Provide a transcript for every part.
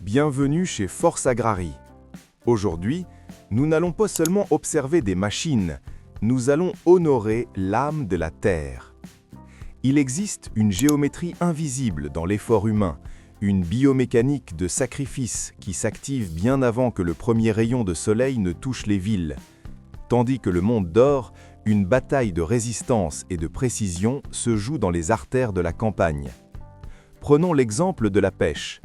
Bienvenue chez Force Agrarie. Aujourd'hui, nous n'allons pas seulement observer des machines, nous allons honorer l'âme de la Terre. Il existe une géométrie invisible dans l'effort humain, une biomécanique de sacrifice qui s'active bien avant que le premier rayon de soleil ne touche les villes. Tandis que le monde dort, une bataille de résistance et de précision se joue dans les artères de la campagne. Prenons l'exemple de la pêche.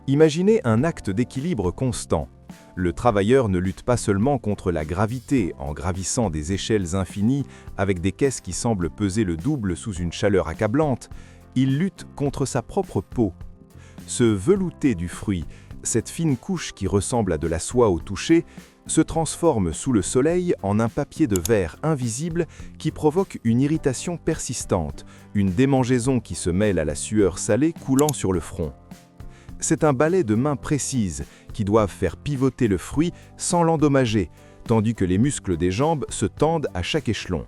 Imaginez un acte d'équilibre constant. Le travailleur ne lutte pas seulement contre la gravité en gravissant des échelles infinies avec des caisses qui semblent peser le double sous une chaleur accablante, il lutte contre sa propre peau. Ce velouté du fruit, cette fine couche qui ressemble à de la soie au toucher, se transforme sous le soleil en un papier de verre invisible qui provoque une irritation persistante, une démangeaison qui se mêle à la sueur salée coulant sur le front. C'est un balai de mains précises qui doivent faire pivoter le fruit sans l'endommager, tandis que les muscles des jambes se tendent à chaque échelon.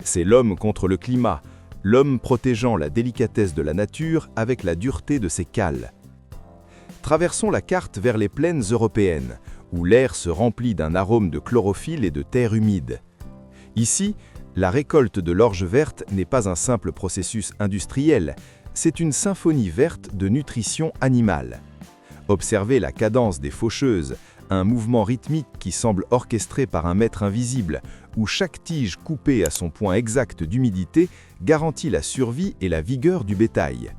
C'est l'homme contre le climat, l'homme protégeant la délicatesse de la nature avec la dureté de ses cales. Traversons la carte vers les plaines européennes, où l'air se remplit d'un arôme de chlorophylle et de terre humide. Ici, la récolte de l'orge verte n'est pas un simple processus industriel, c'est une symphonie verte de nutrition animale. Observez la cadence des faucheuses, un mouvement rythmique qui semble orchestré par un maître invisible, où chaque tige coupée à son point exact d'humidité garantit la survie et la vigueur du bétail.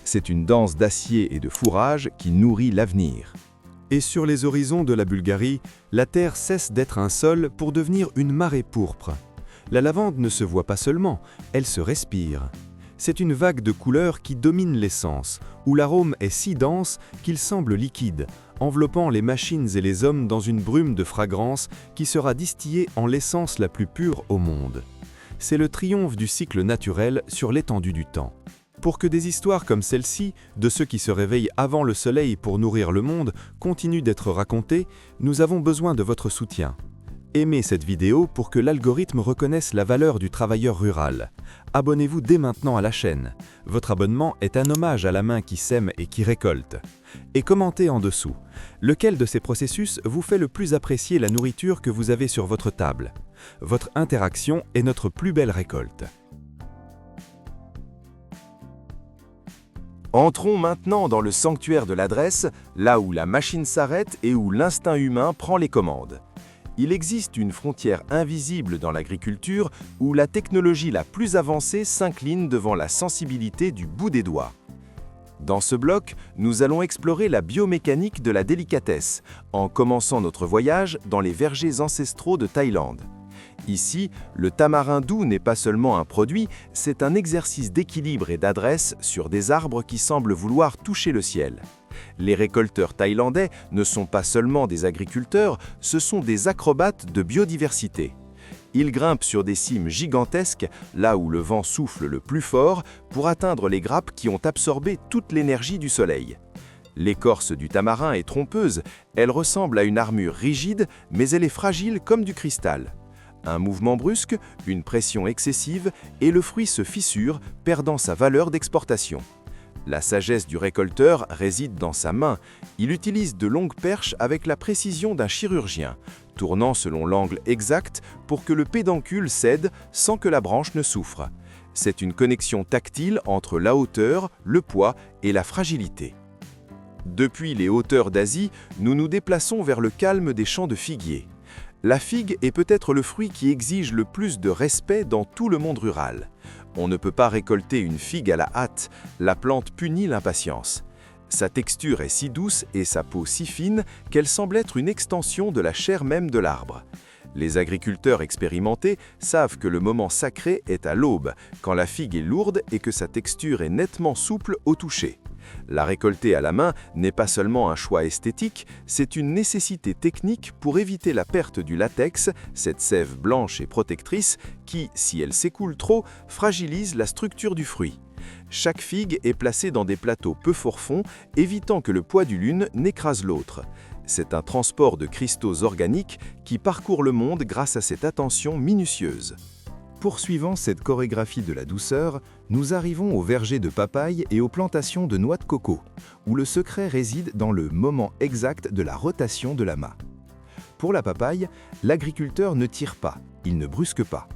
C'est une danse d'acier et de fourrage qui nourrit l'avenir. Et sur les horizons de la Bulgarie, la terre cesse d'être un sol pour devenir une marée pourpre. La lavande ne se voit pas seulement, elle se respire. C'est une vague de couleurs qui domine l'essence, où l'arôme est si dense qu'il semble liquide, enveloppant les machines et les hommes dans une brume de fragrance qui sera distillée en l'essence la plus pure au monde. C'est le triomphe du cycle naturel sur l'étendue du temps. Pour que des histoires comme celle-ci, de ceux qui se réveillent avant le soleil pour nourrir le monde, continuent d'être racontées, nous avons besoin de votre soutien. Aimez cette vidéo pour que l'algorithme reconnaisse la valeur du travailleur rural. Abonnez-vous dès maintenant à la chaîne. Votre abonnement est un hommage à la main qui sème et qui récolte. Et commentez en dessous. Lequel de ces processus vous fait le plus apprécier la nourriture que vous avez sur votre table? Votre interaction est notre plus belle récolte. Entrons maintenant dans le sanctuaire de l'adresse, là où la machine s'arrête et où l'instinct humain prend les commandes. Il existe une frontière invisible dans l'agriculture où la technologie la plus avancée s'incline devant la sensibilité du bout des doigts. Dans ce bloc, nous allons explorer la biomécanique de la délicatesse, en commençant notre voyage dans les vergers ancestraux de Thaïlande. Ici, le tamarin doux n'est pas seulement un produit, c'est un exercice d'équilibre et d'adresse sur des arbres qui semblent vouloir toucher le ciel. Les récolteurs thaïlandais ne sont pas seulement des agriculteurs, ce sont des acrobates de biodiversité. Ils grimpent sur des cimes gigantesques, là où le vent souffle le plus fort, pour atteindre les grappes qui ont absorbé toute l'énergie du soleil. L'écorce du tamarin est trompeuse, elle ressemble à une armure rigide, mais elle est fragile comme du cristal. Un mouvement brusque, une pression excessive, et le fruit se fissure, perdant sa valeur d'exportation. La sagesse du récolteur réside dans sa main. Il utilise de longues perches avec la précision d'un chirurgien, tournant selon l'angle exact pour que le pédoncule cède sans que la branche ne souffre. C'est une connexion tactile entre la hauteur, le poids et la fragilité. Depuis les hauteurs d'Asie, nous nous déplaçons vers le calme des champs de figuiers. La figue est peut-être le fruit qui exige le plus de respect dans tout le monde rural. On ne peut pas récolter une figue à la hâte, la plante punit l'impatience. Sa texture est si douce et sa peau si fine qu'elle semble être une extension de la chair même de l'arbre. Les agriculteurs expérimentés savent que le moment sacré est à l'aube, quand la figue est lourde et que sa texture est nettement souple au toucher. La récolter à la main n'est pas seulement un choix esthétique, c'est une nécessité technique pour éviter la perte du latex, cette sève blanche et protectrice qui, si elle s'écoule trop, fragilise la structure du fruit. Chaque figue est placée dans des plateaux peu forfonds, évitant que le poids du l'une n'écrase l'autre. C'est un transport de cristaux organiques qui parcourt le monde grâce à cette attention minutieuse. Poursuivant cette chorégraphie de la douceur, nous arrivons aux vergers de papaye et aux plantations de noix de coco, où le secret réside dans le moment exact de la rotation de l'amas. Pour la papaye, l'agriculteur ne tire pas, il ne brusque pas.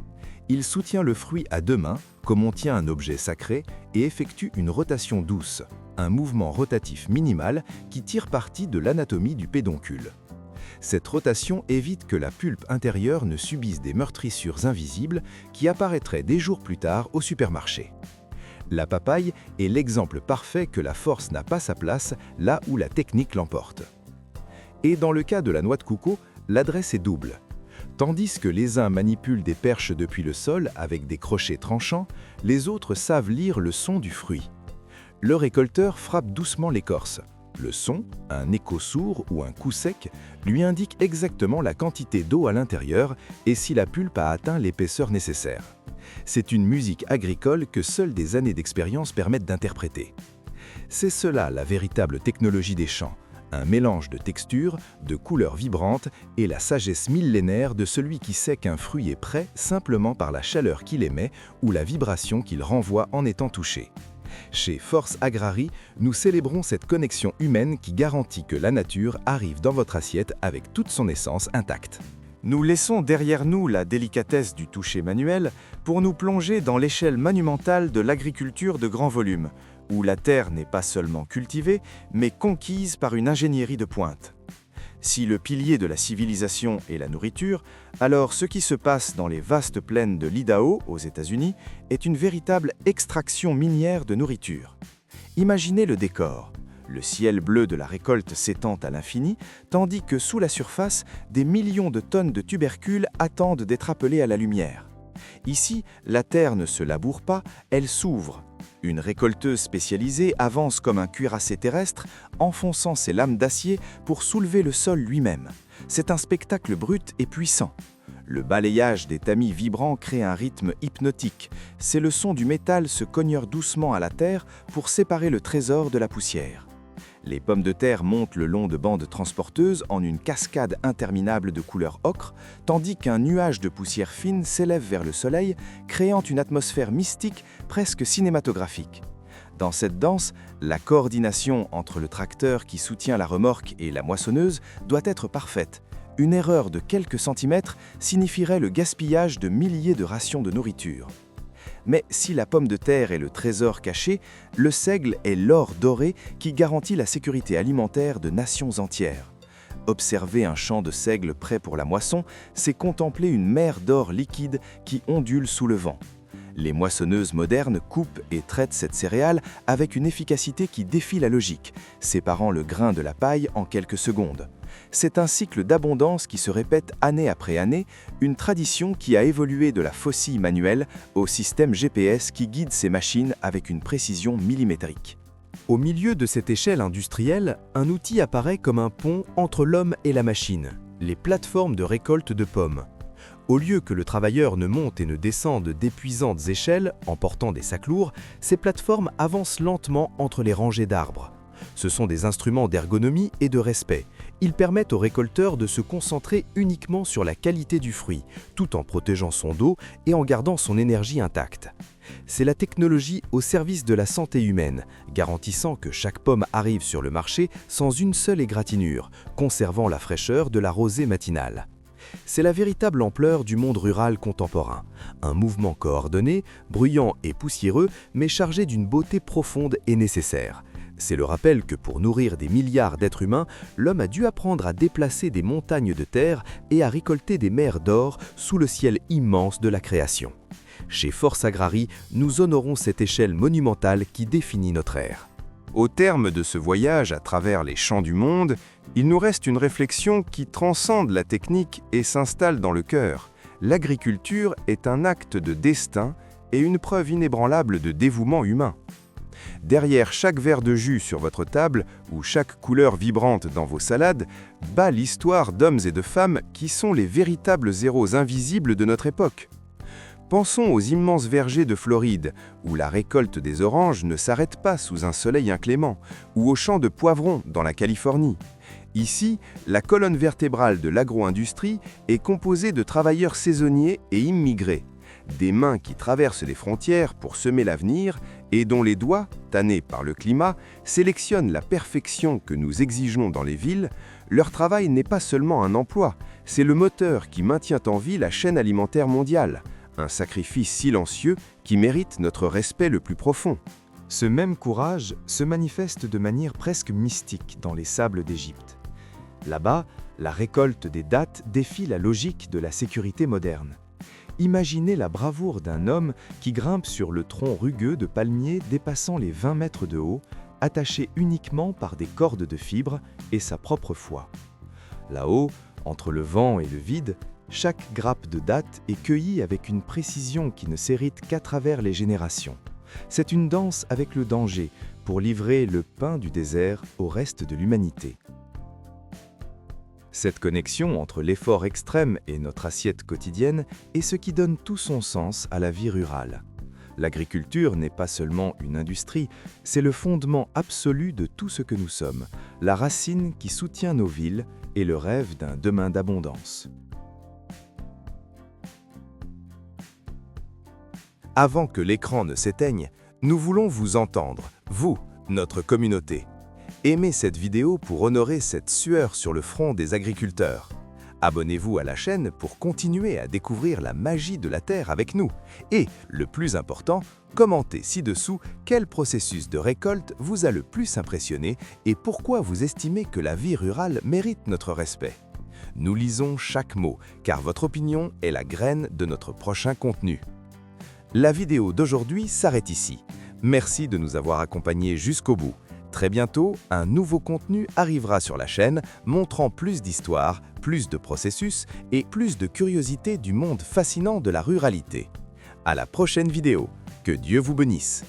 Il soutient le fruit à deux mains, comme on tient un objet sacré, et effectue une rotation douce, un mouvement rotatif minimal qui tire parti de l'anatomie du pédoncule. Cette rotation évite que la pulpe intérieure ne subisse des meurtrissures invisibles qui apparaîtraient des jours plus tard au supermarché. La papaye est l'exemple parfait que la force n'a pas sa place là où la technique l'emporte. Et dans le cas de la noix de coco, l'adresse est double. Tandis que les uns manipulent des perches depuis le sol avec des crochets tranchants, les autres savent lire le son du fruit. Le récolteur frappe doucement l'écorce. Le son, un écho sourd ou un coup sec, lui indique exactement la quantité d'eau à l'intérieur et si la pulpe a atteint l'épaisseur nécessaire. C'est une musique agricole que seules des années d'expérience permettent d'interpréter. C'est cela la véritable technologie des champs, un mélange de textures, de couleurs vibrantes et la sagesse millénaire de celui qui sait qu'un fruit est prêt simplement par la chaleur qu'il émet ou la vibration qu'il renvoie en étant touché. Chez Force Agrarie, nous célébrons cette connexion humaine qui garantit que la nature arrive dans votre assiette avec toute son essence intacte. Nous laissons derrière nous la délicatesse du toucher manuel pour nous plonger dans l'échelle monumentale de l'agriculture de grand volume, où la terre n'est pas seulement cultivée, mais conquise par une ingénierie de pointe. Si le pilier de la civilisation est la nourriture, alors ce qui se passe dans les vastes plaines de l'Idaho, aux États-Unis, est une véritable extraction minière de nourriture. Imaginez le décor. Le ciel bleu de la récolte s'étend à l'infini, tandis que sous la surface, des millions de tonnes de tubercules attendent d'être appelées à la lumière. Ici, la terre ne se laboure pas, elle s'ouvre. Une récolteuse spécialisée avance comme un cuirassé terrestre, enfonçant ses lames d'acier pour soulever le sol lui-même. C'est un spectacle brut et puissant. Le balayage des tamis vibrants crée un rythme hypnotique. C'est le son du métal se cognant doucement à la terre pour séparer le trésor de la poussière. Les pommes de terre montent le long de bandes transporteuses en une cascade interminable de couleur ocre, tandis qu'un nuage de poussière fine s'élève vers le soleil, créant une atmosphère mystique presque cinématographique. Dans cette danse, la coordination entre le tracteur qui soutient la remorque et la moissonneuse doit être parfaite. Une erreur de quelques centimètres signifierait le gaspillage de milliers de rations de nourriture. Mais si la pomme de terre est le trésor caché, le seigle est l'or doré qui garantit la sécurité alimentaire de nations entières. Observer un champ de seigle prêt pour la moisson, c'est contempler une mer d'or liquide qui ondule sous le vent. Les moissonneuses modernes coupent et traitent cette céréale avec une efficacité qui défie la logique, séparant le grain de la paille en quelques secondes. C'est un cycle d'abondance qui se répète année après année, une tradition qui a évolué de la faucille manuelle au système GPS qui guide ces machines avec une précision millimétrique. Au milieu de cette échelle industrielle, un outil apparaît comme un pont entre l'homme et la machine, les plateformes de récolte de pommes. Au lieu que le travailleur ne monte et ne descende d'épuisantes échelles en portant des sacs lourds, ces plateformes avancent lentement entre les rangées d'arbres. Ce sont des instruments d'ergonomie et de respect. Ils permettent au récolteur de se concentrer uniquement sur la qualité du fruit, tout en protégeant son dos et en gardant son énergie intacte. C'est la technologie au service de la santé humaine, garantissant que chaque pomme arrive sur le marché sans une seule égratignure, conservant la fraîcheur de la rosée matinale. C'est la véritable ampleur du monde rural contemporain. Un mouvement coordonné, bruyant et poussiéreux, mais chargé d'une beauté profonde et nécessaire. C'est le rappel que pour nourrir des milliards d'êtres humains, l'homme a dû apprendre à déplacer des montagnes de terre et à récolter des mers d'or sous le ciel immense de la création. Chez Force Agrarie, nous honorons cette échelle monumentale qui définit notre ère. Au terme de ce voyage à travers les champs du monde, il nous reste une réflexion qui transcende la technique et s'installe dans le cœur. L'agriculture est un acte de destin et une preuve inébranlable de dévouement humain. Derrière chaque verre de jus sur votre table ou chaque couleur vibrante dans vos salades, bat l'histoire d'hommes et de femmes qui sont les véritables héros invisibles de notre époque. Pensons aux immenses vergers de Floride, où la récolte des oranges ne s'arrête pas sous un soleil inclément, ou aux champs de poivrons dans la Californie. Ici, la colonne vertébrale de l'agro-industrie est composée de travailleurs saisonniers et immigrés. des mains qui traversent les frontières pour semer l'avenir et dont les doigts, tannés par le climat, sélectionnent la perfection que nous exigeons dans les villes, leur travail n'est pas seulement un emploi, c'est le moteur qui maintient en vie la chaîne alimentaire mondiale, un sacrifice silencieux qui mérite notre respect le plus profond. Ce même courage se manifeste de manière presque mystique dans les sables d'Égypte. Là-bas, la récolte des dattes défie la logique de la sécurité moderne. Imaginez la bravoure d'un homme qui grimpe sur le tronc rugueux de palmiers dépassant les 20 mètres de haut, attaché uniquement par des cordes de fibres et sa propre foi. Là-haut, entre le vent et le vide, chaque grappe de dattes est cueillie avec une précision qui ne s'hérite qu'à travers les générations. C'est une danse avec le danger pour livrer le pain du désert au reste de l'humanité. Cette connexion entre l'effort extrême et notre assiette quotidienne est ce qui donne tout son sens à la vie rurale. L'agriculture n'est pas seulement une industrie, c'est le fondement absolu de tout ce que nous sommes, la racine qui soutient nos villes et le rêve d'un demain d'abondance. Avant que l'écran ne s'éteigne, nous voulons vous entendre, vous, notre communauté. Aimez cette vidéo pour honorer cette sueur sur le front des agriculteurs. Abonnez-vous à la chaîne pour continuer à découvrir la magie de la terre avec nous. Et, le plus important, commentez ci-dessous quel processus de récolte vous a le plus impressionné et pourquoi vous estimez que la vie rurale mérite notre respect. Nous lisons chaque mot, car votre opinion est la graine de notre prochain contenu. La vidéo d'aujourd'hui s'arrête ici. Merci de nous avoir accompagnés jusqu'au bout. Très bientôt, un nouveau contenu arrivera sur la chaîne, montrant plus d'histoires, plus de processus et plus de curiosité du monde fascinant de la ruralité. À la prochaine vidéo. Que Dieu vous bénisse.